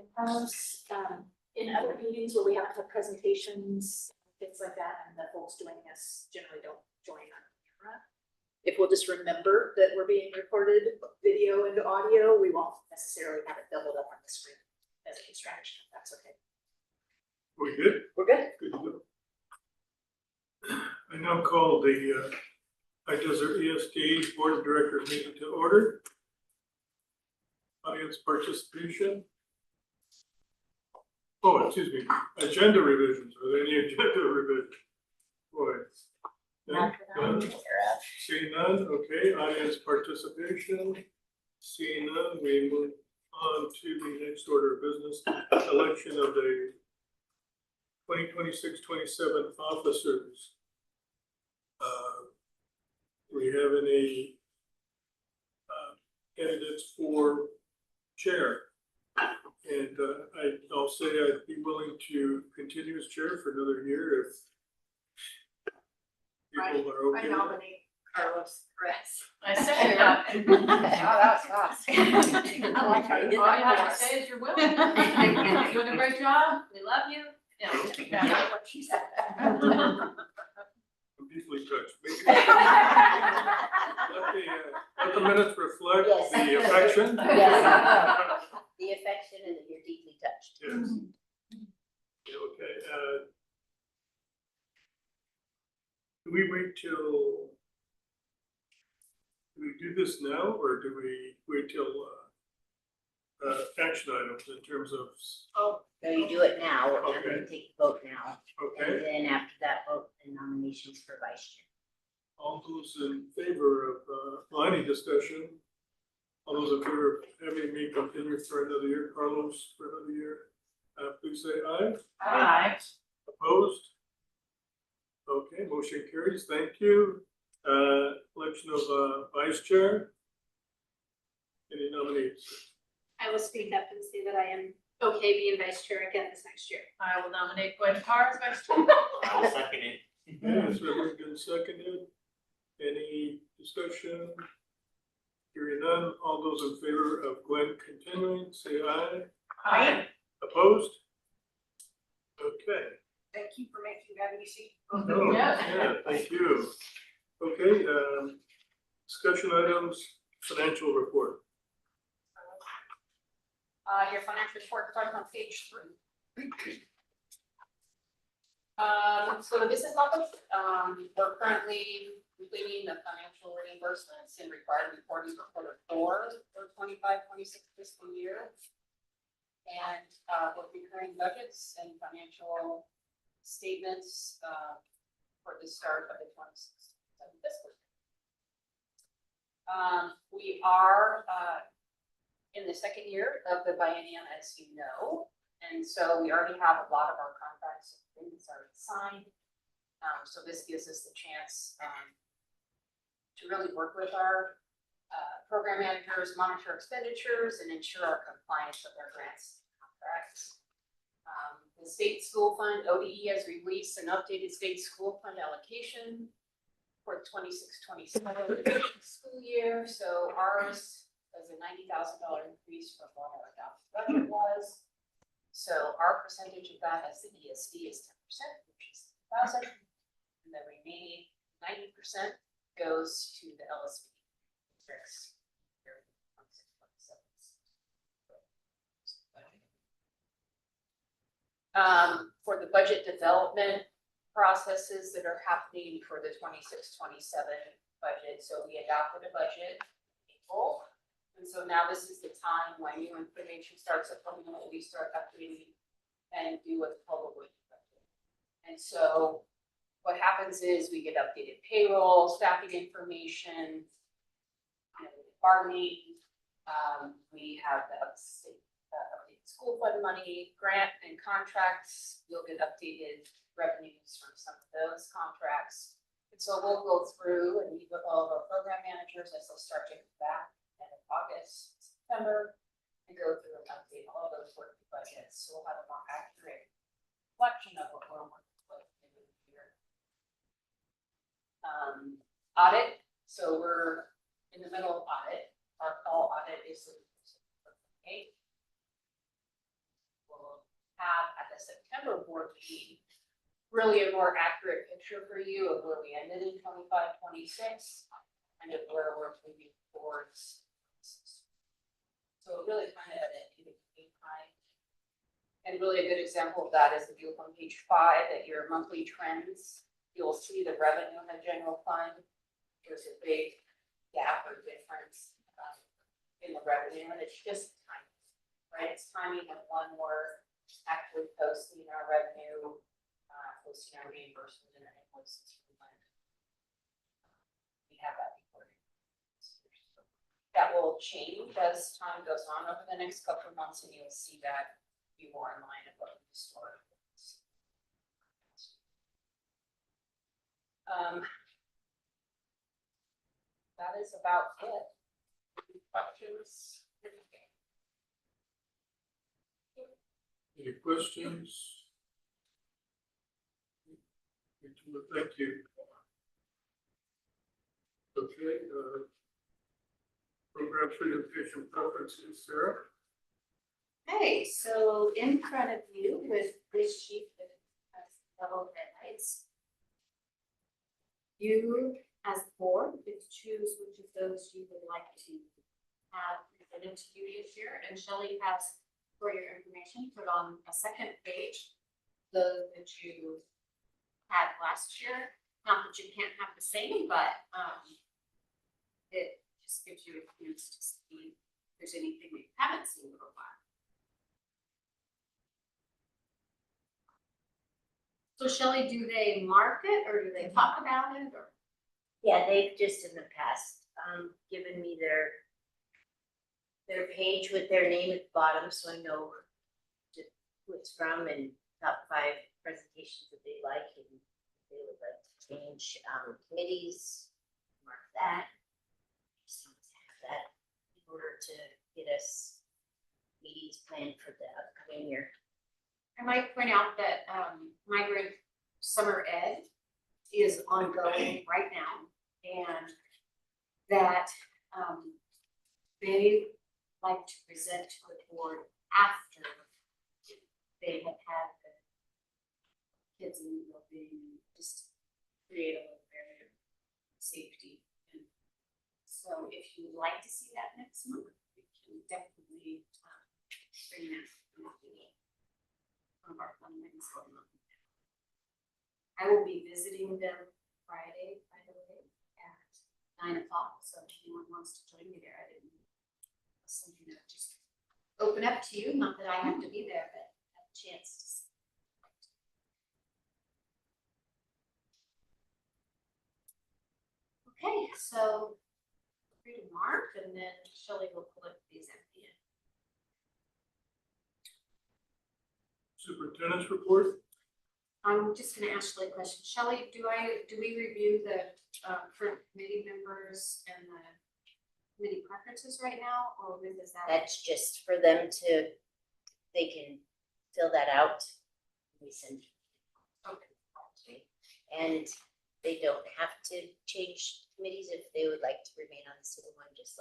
in-house, in other meetings where we have to have presentations, things like that, and the folks joining us generally don't join on camera. If we'll just remember that we're being recorded, video and audio, we won't necessarily have it doubled up on the screen as a distraction. That's okay. We good? We're good. Good to go. I now call the HDESD Board of Directors meeting to order. Audience participation. Oh, excuse me, agenda revisions. Are there any agenda revisions? Boy. None? Seeing none, okay, audience participation. Seeing none, we move on to the next order of business, election of the 2026-27 officers. Do we have any candidates for chair? And I'll say I'd be willing to continue as chair for another year if people are okay. I nominate Carlos Perez. I second that. Oh, that was fast. I like how you did All you have to that. say is you're willing. You're doing a great job. We love you. Yeah. What she said. I'm deeply touched. Let the minutes reflect Yes. the affection. Yes. The affection and that you're deeply touched. Yes. Yeah, okay, do we wait till, do we do this now, or do we wait till, action items in terms of, So you do it now, I'm Okay. gonna take the vote now, okay? and then after that vote, the nominations for vice chair. All those in favor of, any discussion? All those in favor of having me continue for another year, Carlos for another year, please say aye. Aye. Opposed? Okay, motion carries, thank you. Election of, vice chair. Any nominees? I will speak up and say that I am okay being vice chair again this next year. I will nominate Gwen Carr as vice chair. I'll second it. Okay, it's been seconded. Any discussion? Hearing none, all those in favor of Gwen continuing, say aye. Aye. Opposed? Okay. Thank you for making that easy. Oh, yeah, thank you. Okay, discussion items, financial report. Your financial report starts on page 3. So the business office, we're currently completing the financial reimbursements and required reporting for quarter 4 for 25-26 fiscal year. And we're preparing budgets and financial statements for the start of the 26 fiscal year. We are in the second year of the biennium, as you know, and so we already have a lot of our contracts already signed. So this gives us the chance to really work with our program managers, monitor expenditures, and ensure our compliance with our grants and contracts. The state school fund, ODE, has released an updated state school fund allocation for the 26-27 school year. So ours was a $90,000 increase from what our adopted budget was. So our percentage of that as the ESD is 10%, which is 1,000, and the remaining 90% goes to the LSB districts. For the budget development processes that are happening for the 26-27 budget, so we adopted a budget in April. And so now this is the time when new information starts to come in, we start updating and do what's called a budget. And so what happens is we get updated payroll, staffing information, bargaining. We have the updated school fund money, grant and contracts. You'll get updated revenues from some of those contracts. And so we'll go through and meet with all of our program managers as they'll start to come back in August, September, and go through and update all of those working budgets. So we'll have a more accurate reflection of what we're working with in the year. Audit. So we're in the middle of audit. Our fall audit is 8. September board meeting, really a more accurate picture for you of where we ended in 25, 26, and of where we're moving towards. So really kind of at an high. And really a good example of that is if you look on page 5 at your monthly trends, you'll see the revenue in the general fund. There's a big gap or difference in the revenue, and it's just timing, right? It's timing of when we're actually posting our revenue, posting our reimbursement and our invoices. We have that recorded. That will change as time goes on over the next couple of months, and you'll see that be more in line of what we historically. That is about it. Questions? Any questions? Thank you. Okay, program presentation preferences, Sarah? Okay, so in front of you with this sheet that has several highlights. You, as the board, get to choose which of those you would like to have presented to you this year. And Shelley has, for your information, put on a second page those that you had last year. Not that you can't have the same, but it just gives you a chance to see if there's anything that you haven't seen so far. So Shelley, do they mark it or do they talk about it or? Yeah, they've just in the past, given me their page with their name at the bottom, so I know who it's from and top 5 presentations that they like, and if they would like to change, committees, mark that. Just need to have that in order to get us meetings planned for the upcoming year. I might point out that migrant summer ed is ongoing right now, and that they like to present to the board after they have had the kids in the building, just create a little barrier of safety. And so if you would like to see that next month, we can definitely bring that to the meeting. Of our fun things going on. I will be visiting them Friday, by the way, at 9 o'clock. So if anyone wants to join me there, I didn't something that just open up to you. Not that I have to be there, but have a chance to see. Okay, so feel free to mark, and then Shelley will collect these at the end. Superintendent's report? I'm just gonna ask Shelley a question. Shelley, do we review the current committee members and the committee preferences right now, or when does that? That's just for them to, they can fill that out. We send. Okay. And they don't have to change committees if they would like to remain on the civil one, just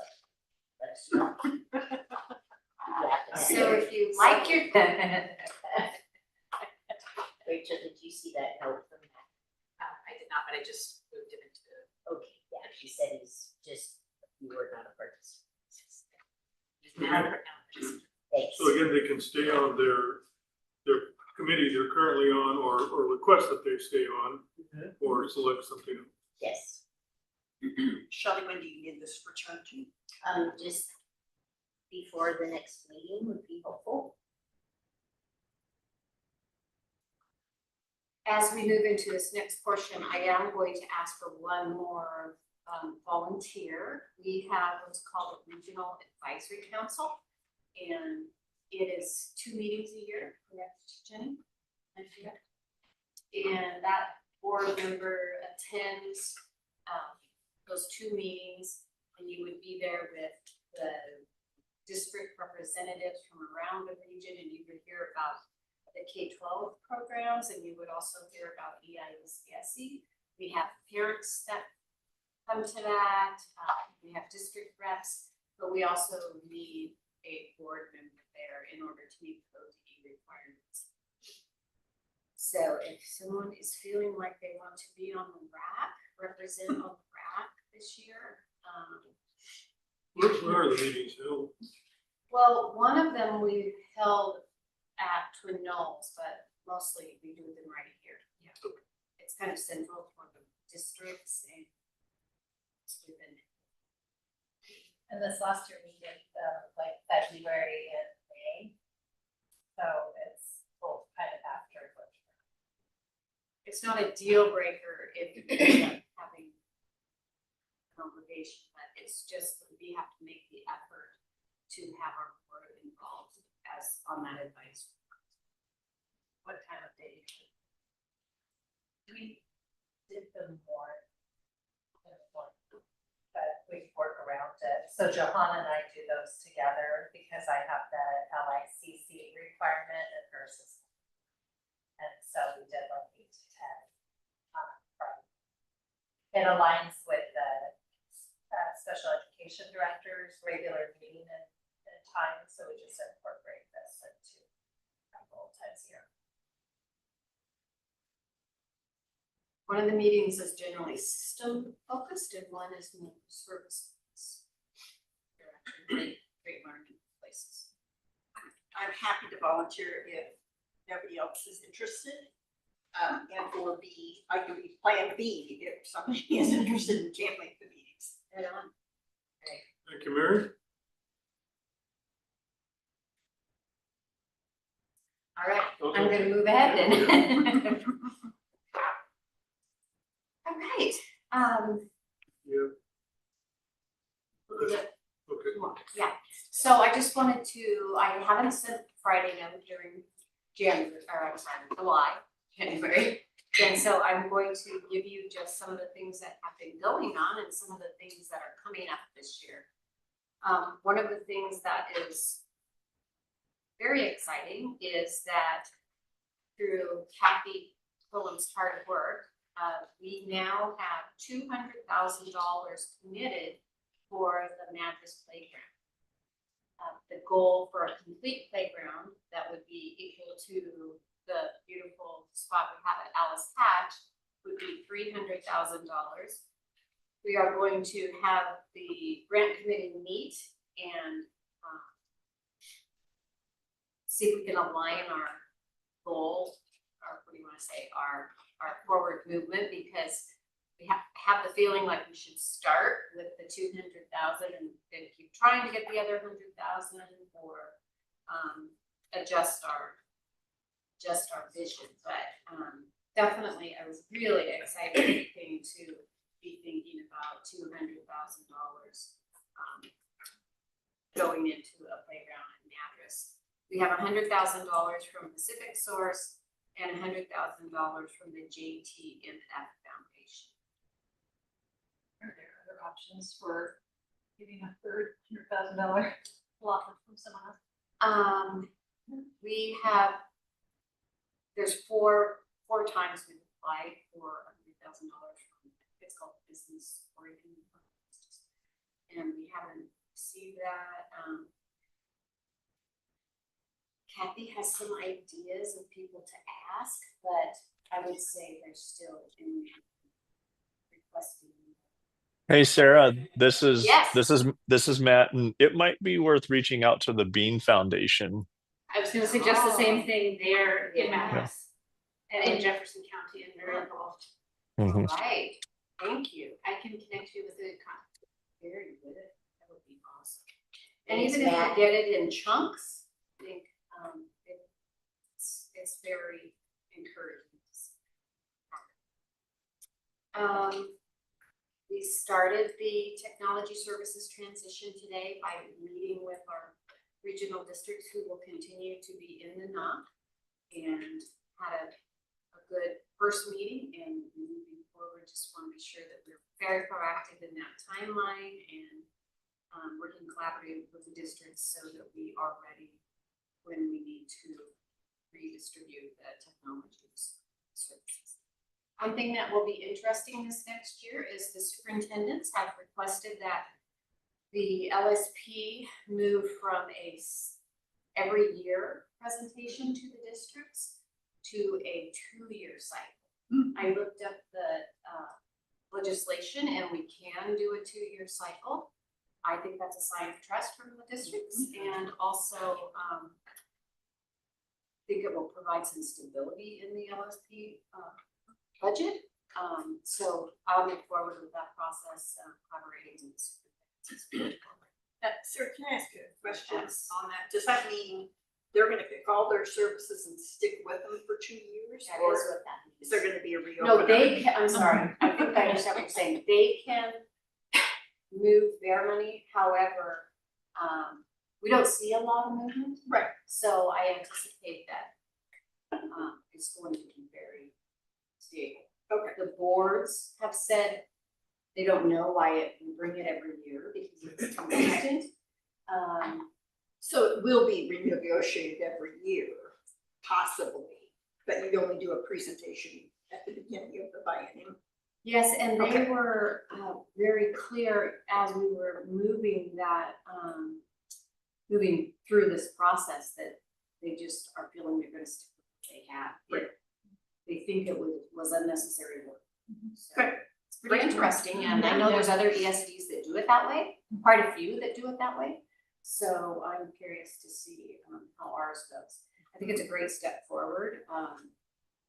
let us know. So if you like your. Rachel, did you see that note from that? I did not, but I just moved it into. Okay, yeah, she said he's just, you were not a participant. Thanks. So again, they can stay on their committee they're currently on, or request that they stay on, or select something else. Yes, Shelley, when do you need this returned to? just before the next meeting would be helpful. As we move into this next portion, I am going to ask for one more volunteer. We have what's called a regional advisory council, and it is 2 meetings a year, correct, Jenny? I forget. And that board member attends those 2 meetings, and you would be there with the district representatives from around the region, and you would hear about the K-12 programs, and you would also hear about HDESD. We have parents that come to that. We have district reps, but we also need a board member there in order to meet the OTE requirements. So if someone is feeling like they want to be on the RAC, represent on the RAC this year, Where are the meetings held? well, one of them we held at Twin Knolls, but mostly we do them right here. Yeah. It's kind of central for the districts and it's within. And this last year we did, like February and May. So it's both kind of after. It's not a deal breaker if you end up having congregation, but it's just that we have to make the effort to have our board involved as on that advice. What time of day? We did them more. But we work around it. So Johanna and I do those together because I have the LICC requirement and hers is. And so we did like 8 to 10 on Friday. It aligns with the special education director's regular meeting and time, so we just incorporate this into a couple times a year. One of the meetings is generally system focused and one is more service focused. They're actually great learning places. I'm happy to volunteer if nobody else is interested. And for B, I could be plan B if somebody is interested in canceling the meetings. Right on. Thank you, Mary. All right, Okay. I'm gonna move ahead then. All right, Yeah. yeah. Okay. Yeah, so I just wanted to, I haven't sent Friday note during January, or I'm sorry, January. And so I'm going to give you just some of the things that have been going on and some of the things that are coming up this year. One of the things that is very exciting is that through Kathy Quillen's hard work, we now have $200,000 committed for the Madras playground. The goal for a complete playground that would be equal to the beautiful spot we have at Alice Hatch would be $300,000. We are going to have the grant committee meet and see if we can align our goal, or what do you want to say, our forward movement, because we have the feeling like we should start with the 200,000 and then keep trying to get the other 100,000 or adjust our vision. But definitely, I was really excited to be thinking about $200,000 going into a playground in Madras. We have $100,000 from Pacific Source and $100,000 from the JTMF Foundation. Are there other options for getting a third $100,000 allotment from someone else? We have, there's four times we've applied for $100,000 from, it's called Business Oregon. And we haven't received that. Kathy has some ideas of people to ask, but I would say they're still in requesting. Hey Sarah, this is Yes. Matt, and it might be worth reaching out to the Bean Foundation. I was gonna suggest the same thing. They're in Madras and in Jefferson County and they're involved. Mhm. All right, thank you. I can connect you with a contact. Very good. That would be awesome. And Thanks, even if Matt. you get it in chunks, I think it's very encouraging. We started the technology services transition today by meeting with our regional districts who will continue to be in the NOC, and had a good first meeting, and moving forward, just want to make sure that we're very proactive in that timeline and working collaboratively with the districts so that we are ready when we need to redistribute the technologies services. One thing that will be interesting this next year is the superintendents have requested that the LSP move from a every year presentation to the districts to a 2-year cycle. I looked up the legislation and we can do a 2-year cycle. I think that's a sign of trust from the districts and also think it will provide some stability in the LSP budget. So I'll move forward with that process, collaborating with the superintendents. Sir, can I ask you a question on that? Does that mean they're gonna pick all their services and stick with them for 2 years? That Or is what that means. is there gonna be a reopener? No, they can, I'm sorry, I think I understand what you're saying. They can move their money, however, we don't see a lot of movement. Right. So I anticipate that it's going to be very stable. Okay. The boards have said they don't know why we bring it every year because it's consistent. So it will be renegotiated every year, possibly, but you only do a presentation at the beginning of the biennium. Yes, and they Okay. were very clear as we were moving that, moving through this process that they just are feeling they're gonna stick with what they have. They think it was unnecessary work. So Good. it's pretty interesting, and I know there's other ESDs that do it that way, quite a few that do it that way. So I'm curious to see how ours goes. I think it's a great step forward.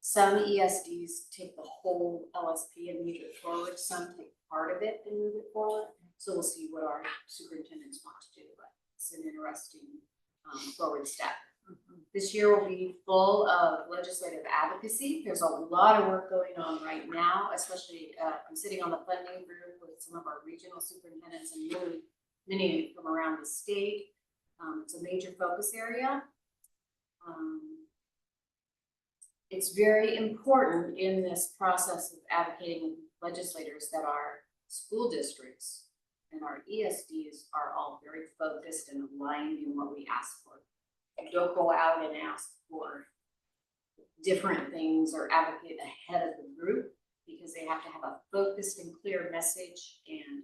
Some ESDs take the whole LSP and move it forward, some take part of it and move it forward. So we'll see what our superintendents want to do, but it's an interesting forward step. This year will be full of legislative advocacy. There's a lot of work going on right now, especially I'm sitting on the funding group with some of our regional superintendents and many from around the state. It's a major focus area. It's very important in this process of advocating with legislators that our school districts and our ESDs are all very focused and aligned in what we ask for. And don't go out and ask for different things or advocate ahead of the group because they have to have a focused and clear message, and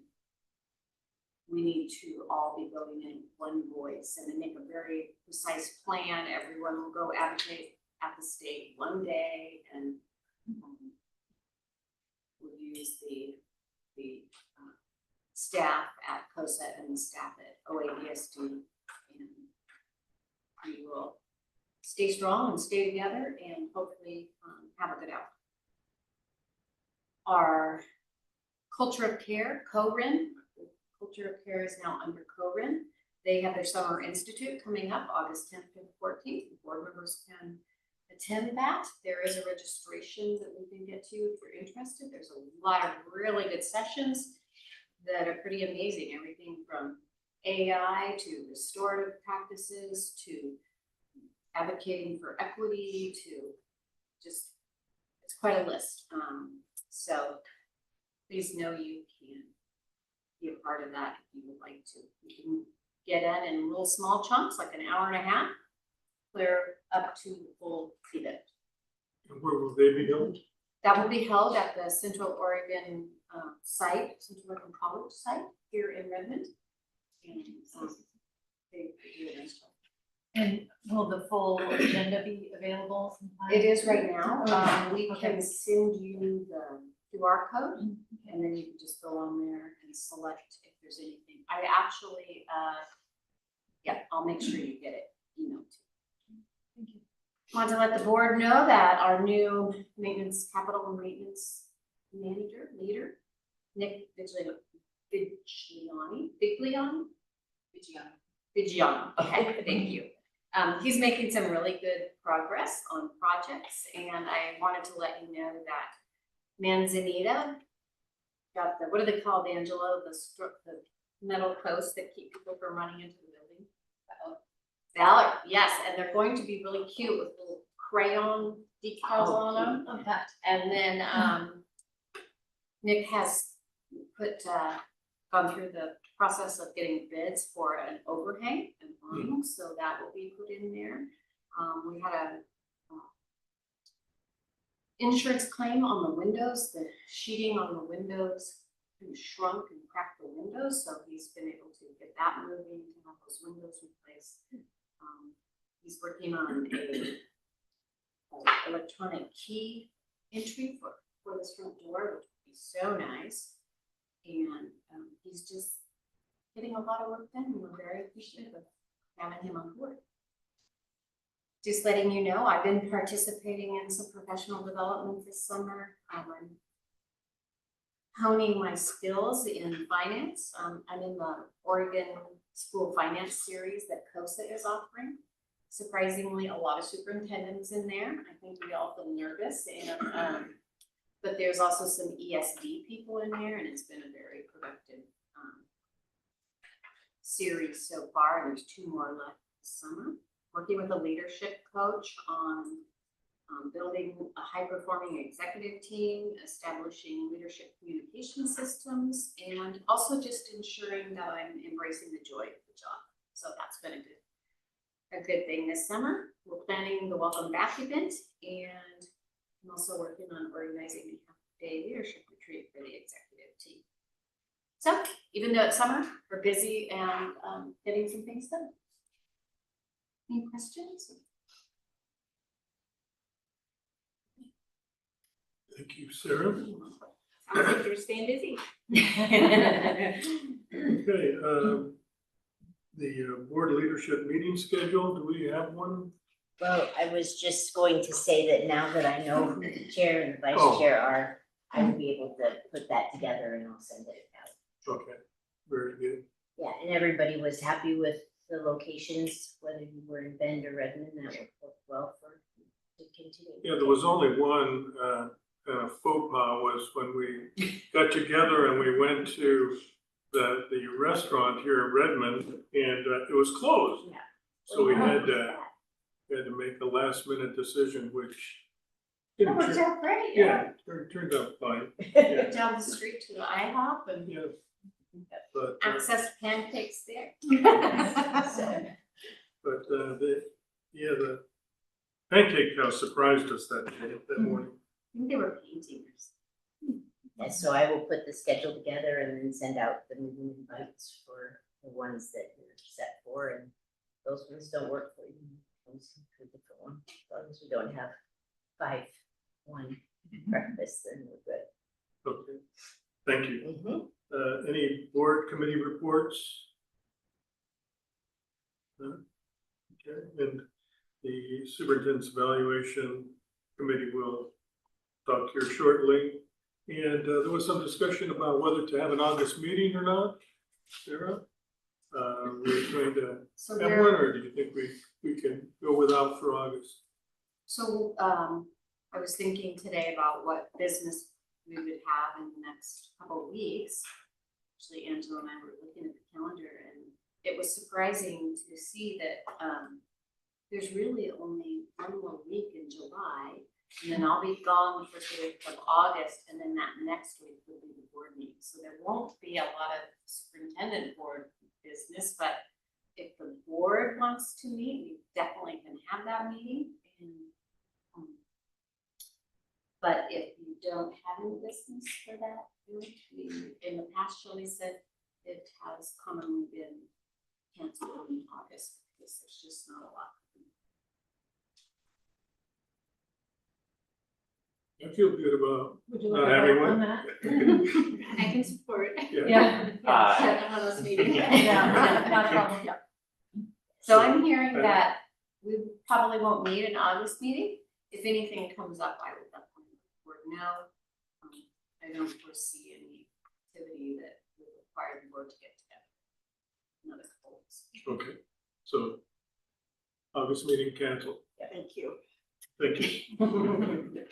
we need to all be going in one voice and then make a very precise plan. Everyone will go advocate at the state one day, and we'll use the staff at COSET and the staff at OADSD, and we will stay strong and stay together and hopefully have a good outcome. Our Culture of Care, CORIN, Culture of Care is now under CORIN. They have their Summer Institute coming up August 10th and 14th. The board members can attend that. There is a registration that we can get to if you're interested. There's a lot of really good sessions that are pretty amazing. Everything from AI to restorative practices to advocating for equity to just, it's quite a list. So please know you can be a part of that if you would like to. You can get in little small chunks, like an hour and a half, clear up to the full event. And where will they be held? That will be held at the Central Oregon site, Central Oregon College site here in Redmond. And they do it in store. And will the full agenda be available sometime? It is right now. We can send you the QR code, and then you can just go on there and select if there's anything. I actually, I'll make sure you get it emailed to you. Thank you. Want to let the board know that our new capital and maintenance leader, Nick Vigiani. Okay, thank you. He's making some really good progress on projects, and I wanted to let you know that Manzanita got the, what do they call it, Angelo, the metal posts that keep people from running into the building? Valor, yes, and they're going to be really cute with little crayon decals on them. Okay. And then Nick has gone through the process of getting bids for an overhang and awning, so that will be put in there. We had a insurance claim on the windows. The sheeting on the windows kind of shrunk and cracked the windows, so he's been able to get that moving to have those windows replaced. He's working on electronic key entry for this front door, which would be so nice. And he's just getting a lot of work done, and we're very appreciative of having him on board. Just letting you know, I've been participating in some professional development this summer. I'm honing my skills in finance. I'm in the Oregon School Finance Series that COSA is offering. Surprisingly, a lot of superintendents in there. I think we all feel nervous, and but there's also some ESD people in there, and it's been a very productive series so far. There's 2 more left this summer. Working with a leadership coach on building a high-performing executive team, establishing leadership communication systems, and also just ensuring that I'm embracing the joy of the job. So that's been a good thing this summer. We're planning the welcome back event, and I'm also working on organizing a half-day leadership retreat for the executive team. So even though it's summer, we're busy and getting some things done. Any questions? Thank you, Sarah. Sounds like you're staying busy. Okay, the board leadership meeting schedule, do we have one? Well, I was just going to say that now that I know who the chair and the vice Oh. chair are, I will be able to put that together and I'll send it out. Okay, very good. Yeah, and everybody was happy with the locations, whether you were in Bend or Redmond, that worked well for to continue. Yeah, there was only one faux pas was when we got together and we went to the restaurant here in Redmond and it was closed. Yeah. So we had to make a last minute decision, which That didn't worked turn, out great, yeah, turned out fine. Yeah, Down the street to the IHOP and yeah. But, access pancakes there. but the pancake house surprised us that day, that morning. I think they were painters. And so I will put the schedule together and then send out the meeting invites for the ones that you're set for, and those ones don't work for you. Those are a different one. As long as we don't have 5-1 breakfast, then we're good. Okay, thank you. Mhm. Any board committee reports? No? Okay, and the superintendent's evaluation committee will talk here shortly. And there was some discussion about whether to have an August meeting or not. Sarah? We're going to So have one, or do you think we can go without for August? So, I was thinking today about what business we would have in the next couple of weeks. Actually, Angela and I were looking at the calendar, and it was surprising to see that, there's really only 1 more week in July, and then I'll be gone the first week of August, and then that next week will be the board meeting. So there won't be a lot of superintendent board business, but if the board wants to meet, we definitely can have that meeting. And, but if you don't have any business for that, we, in the past, Shelley said it has commonly been canceled in August because there's just not a lot. I feel good about Would you not like to having vote on one. that? I can support. Yeah. Set one of those meetings. Yeah, not a problem. So I'm hearing that we probably won't need an August meeting. If anything comes up, I would let the board know. I don't foresee any activity that would require the board to get together. Another couple weeks. Okay, so August meeting canceled. Thank you. Thank you.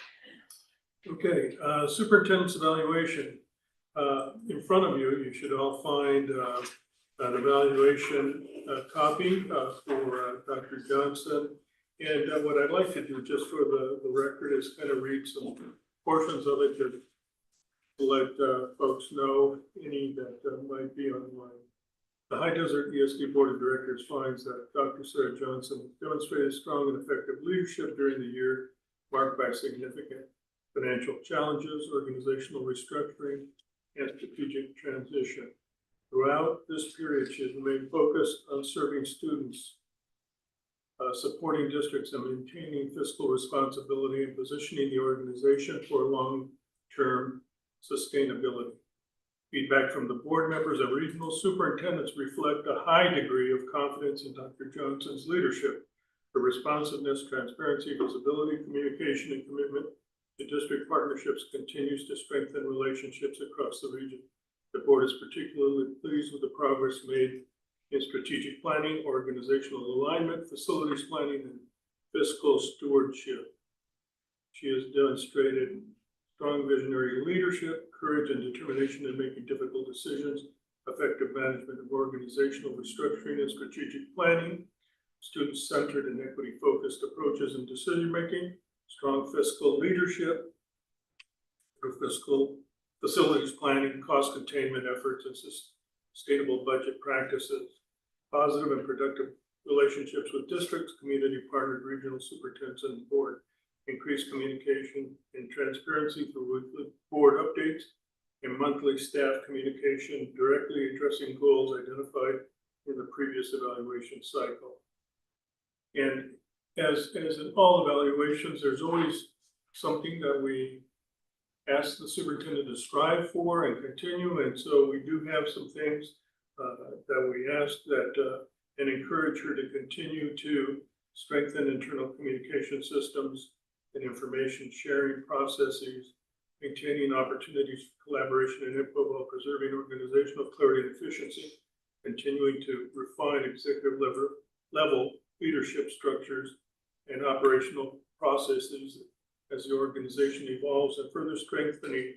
Okay, superintendent's evaluation. In front of you, you should all find an evaluation copy for Dr. Johnson. And what I'd like to do, just for the record, is kind of read some portions of it to let folks know, any that might be online. The High Desert ESD Board of Directors finds that Dr. Sarah Johnson demonstrated strong and effective leadership during the year marked by significant financial challenges, organizational restructuring, and strategic transition. Throughout this period, she has remained focused on serving students supporting districts and maintaining fiscal responsibility and positioning the organization for long-term sustainability. Feedback from the board members and regional superintendents reflect a high degree of confidence in Dr. Johnson's leadership. Her responsiveness, transparency, visibility, communication, and commitment to district partnerships continues to strengthen relationships across the region. The board is particularly pleased with the progress made in strategic planning, organizational alignment, facilities planning, and fiscal stewardship. She has demonstrated strong visionary leadership, courage, and determination in making difficult decisions, effective management of organizational restructuring and strategic planning, student-centered and equity-focused approaches in decision-making, strong fiscal leadership, fiscal facilities planning, cost containment efforts, and sustainable budget practices, positive and productive relationships with districts, community partnered regional superintendents, and the board, increased communication and transparency through weekly board updates and monthly staff communication directly addressing goals identified in the previous evaluation cycle. And as in all evaluations, there's always something that we ask the superintendent to strive for and continue. And so we do have some things that we ask that and encourage her to continue to strengthen internal communication systems and information sharing processes, maintaining opportunities for collaboration and input while preserving organizational clarity and efficiency, continuing to refine executive level leadership structures and operational processes as the organization evolves, and further strengthening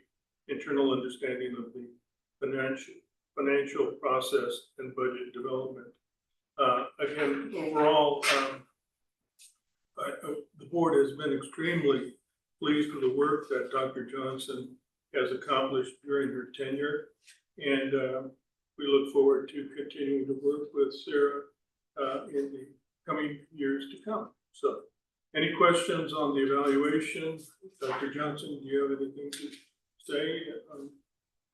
internal understanding of the financial process and budget development. Again, overall, the board has been extremely pleased with the work that Dr. Johnson has accomplished during her tenure, and we look forward to continuing to work with Sarah in the coming years to come. So, any questions on the evaluation? Dr. Johnson, do you have anything to say?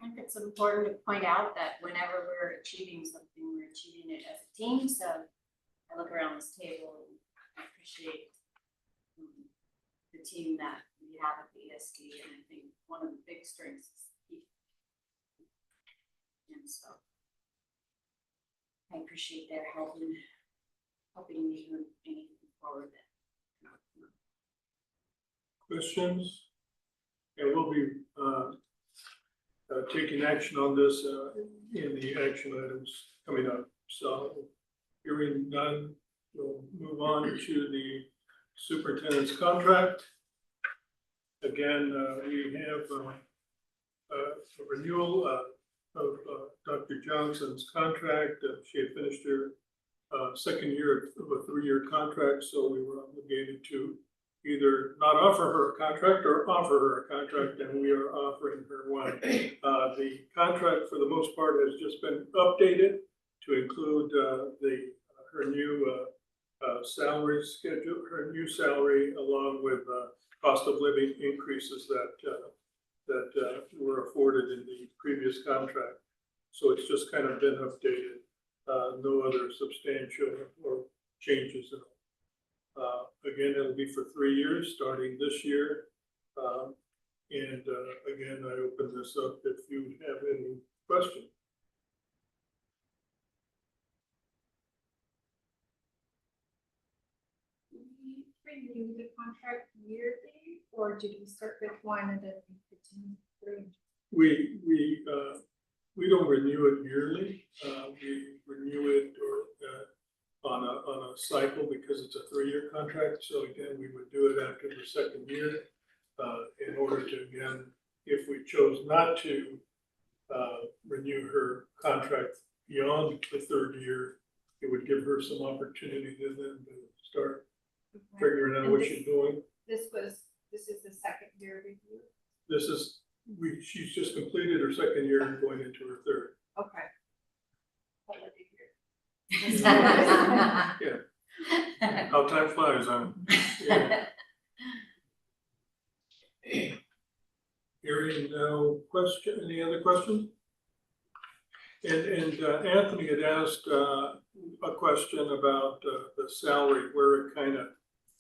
I think it's important to point out that whenever we're achieving something, we're achieving it as a team. So I look around this table and I appreciate the team that we have at the ESD, and I think one of the big strengths is people. And so I appreciate their help in helping me move anything forward. Questions? And we'll be taking action on this in the action items coming up. So hearing none, we'll move on to the superintendent's contract. Again, we have a renewal of Dr. Johnson's contract. She had finished her second year of a 3-year contract, so we were obligated to either not offer her a contract or offer her a contract, and we are offering her one. The contract, for the most part, has just been updated to include her new salary schedule, her new salary, along with cost of living increases that were afforded in the previous contract. So it's just kind of been updated. No other substantial or changes at all. Again, it'll be for 3 years, starting this year. And again, I open this up if you have any questions. Do we renew the contract yearly, or did we start with one and then we continue through? We don't renew it yearly. We renew it on a cycle because it's a 3-year contract. So again, we would do it after the second year in order to, again, if we chose not to renew her contract beyond the 3rd year, it would give her some opportunity to then start figuring out what she's doing. This is the second year review? She's just completed her 2nd year and going into her 3rd. Okay. Yeah. How time flies, huh? Yeah. Hearing no question, any other questions? And Anthony had asked a question about the salary, where it kind of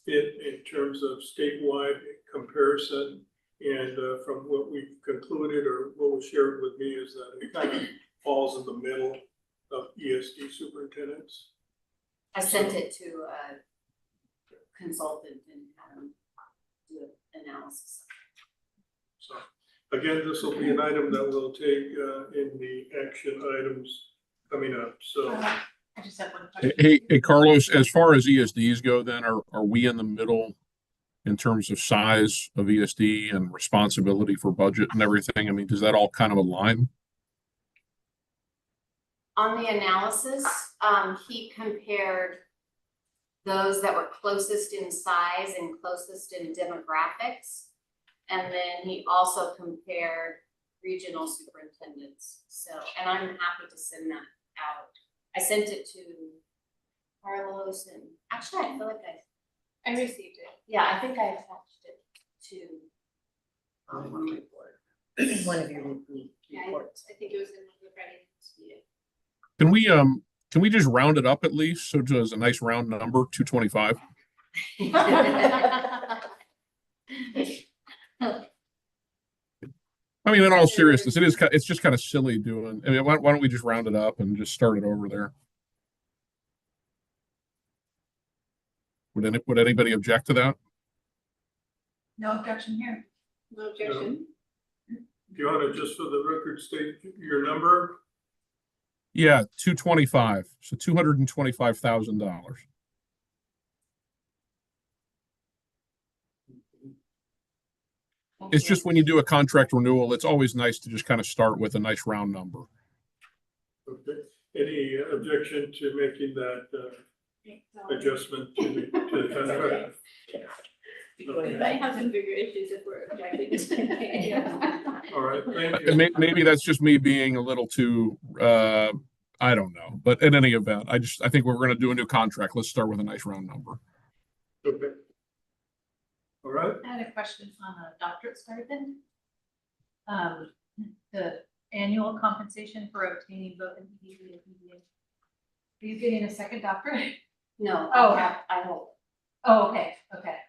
fit in terms of statewide comparison. And from what we've concluded or what was shared with me is that it kind of falls in the middle of ESD superintendents. I sent it to a consultant and had him do an analysis. So again, this will be an item that we'll take in the action items coming up, so. I just have one question. Hey, Carlos, as far as ESDs go, then are we in the middle in terms of size of ESD and responsibility for budget and everything? I mean, does that all kind of align? On the analysis, he compared those that were closest in size and closest in demographics. And then he also compared regional superintendents. So, and I'm happy to send that out. I sent it to Carlos and actually I feel like I received it. yeah, I think I attached it to one report. One of your weekly reports. I think it was in the Friday. Can we just round it up at least? So just a nice round number, 225. I mean, in all seriousness, it's just kind of silly doing. I mean, why don't we just round it up and just start it over there? Would anybody object to that? No objection here. No objection. Do you want to just for the record state your number? Yeah, 225. So $225,000. It's just when you do a contract renewal, it's always nice to just kind of start with a nice round number. Okay. Any objection to making that adjustment to the contract? We might have some bigger issues if we're objecting. All right, thank you. Maybe that's just me being a little too, I don't know. But in any event, I think we're going to do a new contract. Let's start with a nice round number. Okay. All right. I had a question on a doctorate stipend. The annual compensation for obtaining both an EDD and PDA. Are you getting a second doctorate? No, Oh. I hope. Oh, okay.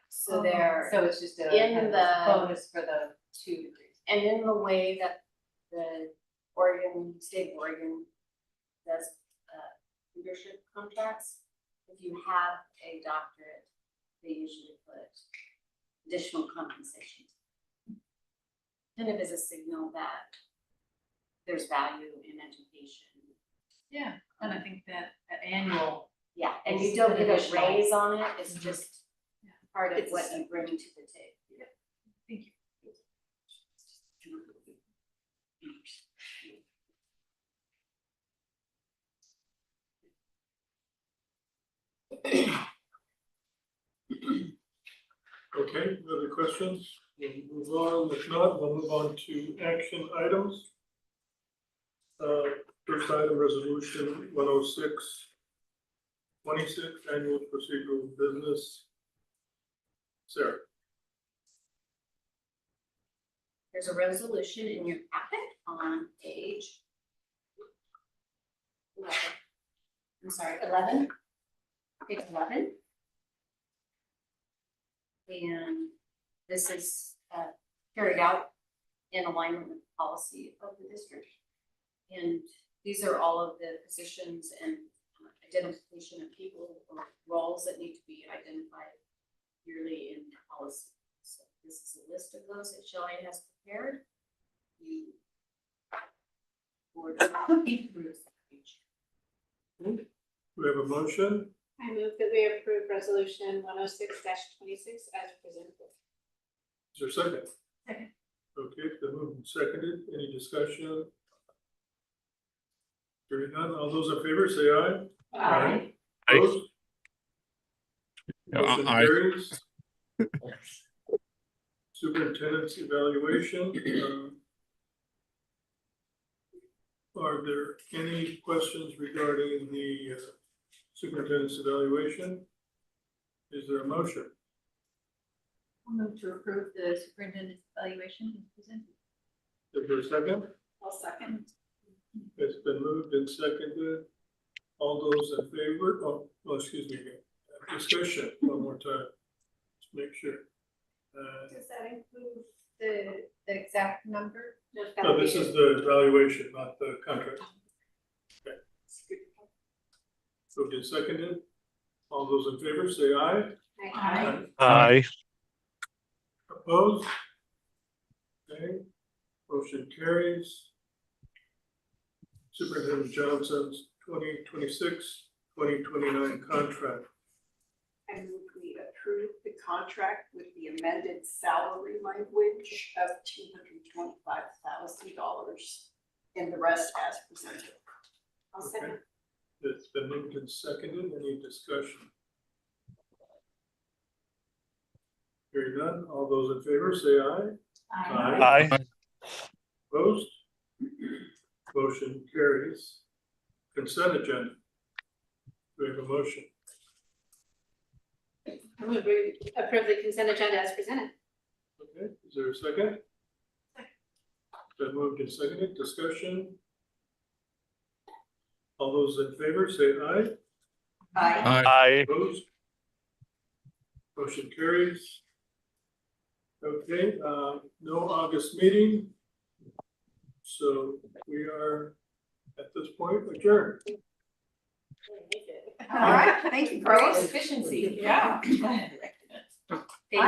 So they're So it's just a In kind of the- bonus for the 2 degrees. and in the way that the state of Oregon does leadership contracts, if you have a doctorate, they usually put additional compensation. Kind of as a signal that there's value in education. Yeah, and I think that annual. Yeah, and you It's don't an get a additional- raise on it, it's just part of It's- what you bring to the table. Thank you. Okay, other questions? We'll move on. If not, we'll move on to action items. First item, resolution 106-26, annual procedural business. Sarah. There's a resolution in your packet on page 11, page 11. And this is carried out in alignment with the policy of the district. And these are all of the positions and identification of people or roles that need to be identified yearly in policy. So this is a list of those that Shelley has prepared. You board approves each. We have a motion. I move that we approve resolution 106-26 as presented. Is there a second? Second. Okay, it's been moved and seconded. Any discussion? Hearing none. All those in favor say aye. Aye. Opposed? Yeah, Motion aye. carries. Superintendent's evaluation. Are there any questions regarding the superintendent's evaluation? Is there a motion? I'll move to approve the superintendent's evaluation as presented. Is there a second? I'll second. It's been moved and seconded. All those in favor, excuse me, discussion one more time. Let's make sure. Does that include the exact number? No, this is the evaluation, not the contract. Okay. Moved and seconded. All those in favor, say aye. Aye. Aye. Opposed? Okay, motion carries. Superintendent Johnson's 2026-2029 contract. I move we approve the contract with the amended salary language of $225,000 and the rest as presented. I'll second. It's been moved and seconded. Any discussion? Hearing none. All those in favor say aye. Aye. Opposed? Motion carries. Consent agenda. Do we have a motion? I'm gonna approve the consent agenda as presented. Okay, is there a second? Been moved and seconded. Discussion? All those in favor say aye. Aye. Aye. Opposed? Motion carries. Okay, no August meeting. So we are at this point adjourned. All right, thank you, Great girls. efficiency. Yeah. Thank you.